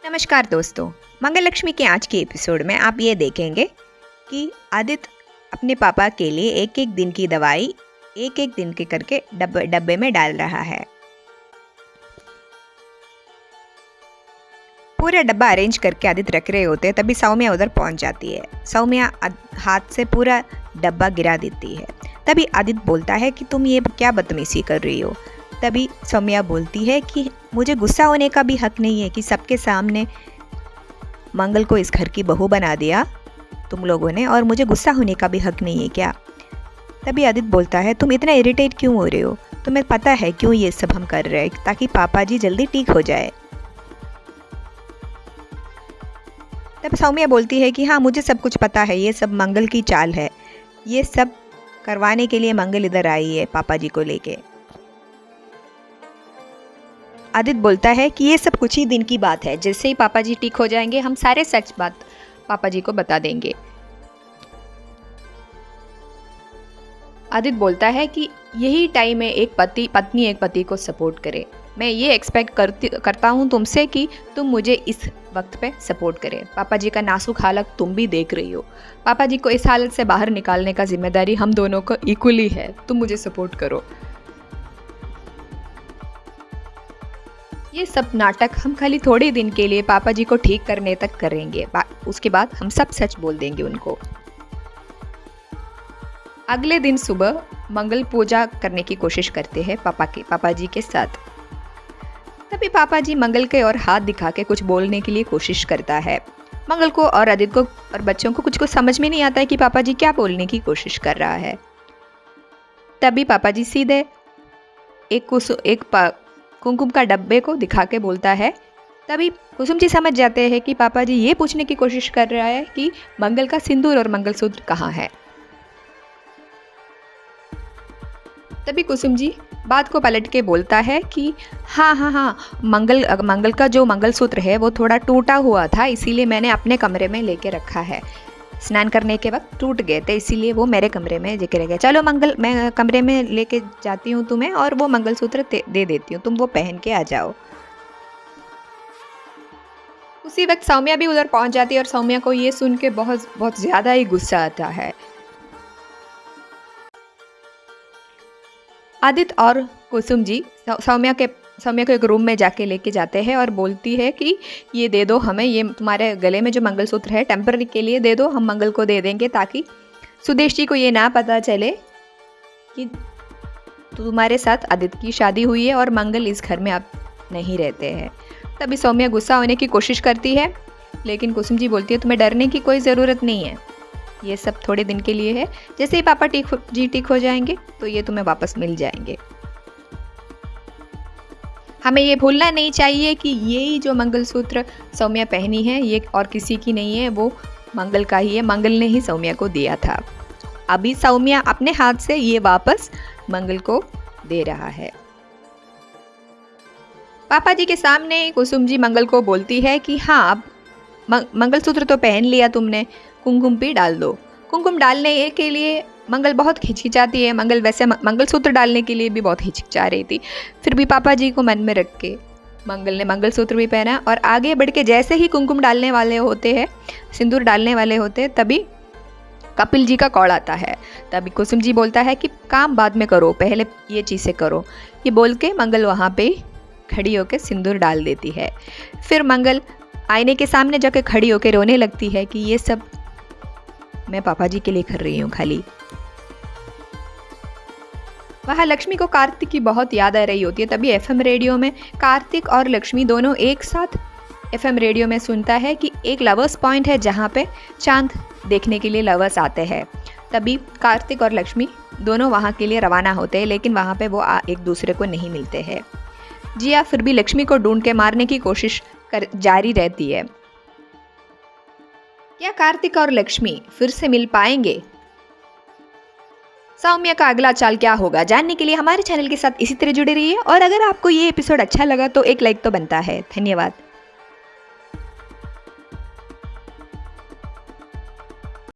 नमस्कार दोस्तों। मंगल लक्ष्मी के आज के एपिसोड में आप ये देखेंगे कि आदित्य अपने पापा के लिए एक एक दिन की दवाई एक एक दिन के करके डब्बे में डाल रहा है। पूरा डब्बा अरेंज करके आदित्य रख रहे होते हैं, तभी सौम्या उधर पहुंच जाती है। सौम्या हाथ से पूरा डब्बा गिरा देती है। तभी आदित्य बोलता है कि तुम ये क्या बदतमीजी कर रही हो। तभी सौम्या बोलती है कि मुझे गुस्सा होने का भी हक नहीं है कि सबके सामने मंगल को इस घर की बहू बना दिया तुम लोगों ने, और मुझे गुस्सा होने का भी हक नहीं है क्या। तभी आदित्य बोलता है तुम इतना इरिटेट क्यों हो रहे हो, तुम्हें पता है क्यों ये सब हम कर रहे हैं, ताकि पापा जी जल्दी ठीक हो जाए। तब सौम्या बोलती है कि हाँ मुझे सब कुछ पता है, ये सब मंगल की चाल है, ये सब करवाने के लिए मंगल इधर आई है पापा जी को लेके। आदित्य बोलता है कि ये सब कुछ ही दिन की बात है, जैसे ही पापा जी ठीक हो जाएंगे हम सारे सच बात पापा जी को बता देंगे। आदित्य बोलता है कि यही टाइम है एक पत्नी एक पति को सपोर्ट करे। मैं ये एक्सपेक्ट करता हूँ तुमसे कि तुम मुझे इस वक्त पे सपोर्ट करे। पापा जी का नाजुक हालत तुम भी देख रही हो, पापा जी को इस हालत से बाहर निकालने का जिम्मेदारी हम दोनों को इक्वली है, तुम मुझे सपोर्ट करो। ये सब नाटक हम खाली थोड़े दिन के लिए पापा जी को ठीक करने तक करेंगे, उसके बाद हम सब सच बोल देंगे उनको। अगले दिन सुबह मंगल पूजा करने की कोशिश करते हैं पापा जी के साथ। तभी पापा जी मंगल के और हाथ दिखा के कुछ बोलने के लिए कोशिश करता है। मंगल को और आदित्य को और बच्चों को कुछ समझ में नहीं आता है कि पापा जी क्या बोलने की कोशिश कर रहा है। तभी पापा जी सीधे एक कुमकुम का डब्बे को दिखा के बोलता है। तभी कुसुम जी समझ जाते हैं कि पापा जी ये पूछने की कोशिश कर रहा है कि मंगल का सिंदूर और मंगलसूत्र कहाँ है। तभी कुसुम जी बात को पलट के बोलता है कि हाँ मंगल का जो मंगलसूत्र है वो थोड़ा टूटा हुआ था, इसीलिए मैंने अपने कमरे में लेके रखा है। स्नान करने के वक्त टूट गए थे, इसीलिए वो मेरे कमरे में लेके रह गया। चलो मंगल, मैं कमरे में लेके जाती हूँ तुम्हें और वो मंगलसूत्र दे देती हूँ, तुम वो पहन के आ जाओ। उसी वक्त सौम्या भी उधर पहुंच जाती है और सौम्या को ये सुन के बहुत ज़्यादा ही गुस्सा आता है। आदित्य और कुसुम जी सौम्या को एक रूम में जाके लेके जाते हैं और बोलती है कि ये दे दो हमें, ये तुम्हारे गले में जो मंगलसूत्र है टेम्पररी के लिए दे दो, हम मंगल को दे देंगे, ताकि सुदेश जी को ये ना पता चले कि तुम्हारे साथ आदित्य की शादी हुई है और मंगल इस घर में अब नहीं रहते हैं। तभी सौम्या गुस्सा होने की कोशिश करती है, लेकिन कुसुम जी बोलती है तुम्हें डरने की कोई ज़रूरत नहीं है, ये सब थोड़े दिन के लिए है, जैसे ही पापा ठीक हो जाएंगे तो ये तुम्हें वापस मिल जाएंगे। हमें ये भूलना नहीं चाहिए कि ये जो मंगलसूत्र सौम्या पहनी है ये और किसी की नहीं है, वो मंगल का ही है, मंगल ने ही सौम्या को दिया था। अभी सौम्या अपने हाथ से ये वापस मंगल को दे रहा है। पापा जी के सामने कुसुम जी मंगल को बोलती है कि हाँ अब मंगलसूत्र तो पहन लिया तुमने, कुमकुम भी डाल दो। कुमकुम डालने के लिए मंगल बहुत हिचकिचाती है। मंगल वैसे मंगलसूत्र डालने के लिए भी बहुत हिचकिचा रही थी, फिर भी पापा जी को मन में रख के मंगल ने मंगलसूत्र भी पहना और आगे बढ़ के जैसे ही कुमकुम डालने वाले होते हैं, सिंदूर डालने वाले होते हैं, तभी कपिल जी का कॉल आता है। तभी कुसुम जी बोलता है कि काम बाद में करो, पहले ये चीज़ें करो। ये बोल के मंगल वहाँ पे खड़ी होकर सिंदूर डाल देती है। फिर मंगल आईने के सामने जाकर खड़ी होकर रोने लगती है कि ये सब मैं पापा जी के लिए कर रही हूँ खाली। वहाँ लक्ष्मी को कार्तिक की बहुत याद आ रही होती है। तभी एफएम रेडियो में कार्तिक और लक्ष्मी दोनों एक साथ एफएम रेडियो में सुनता है कि एक लवर्स पॉइंट है जहाँ पे चांद देखने के लिए लवर्स आते हैं। तभी कार्तिक और लक्ष्मी दोनों वहाँ के लिए रवाना होते हैं, लेकिन वहाँ पे वो एक दूसरे को नहीं मिलते हैं। जिया फिर भी लक्ष्मी को ढूंढ के मारने की कोशिश जारी रहती है। क्या कार्तिक और लक्ष्मी फिर से मिल पाएंगे? सौम्या का अगला चाल क्या होगा, जानने के लिए हमारे चैनल के साथ इसी तरह जुड़े रहिए। और अगर आपको ये एपिसोड अच्छा लगा तो एक लाइक तो बनता है। धन्यवाद।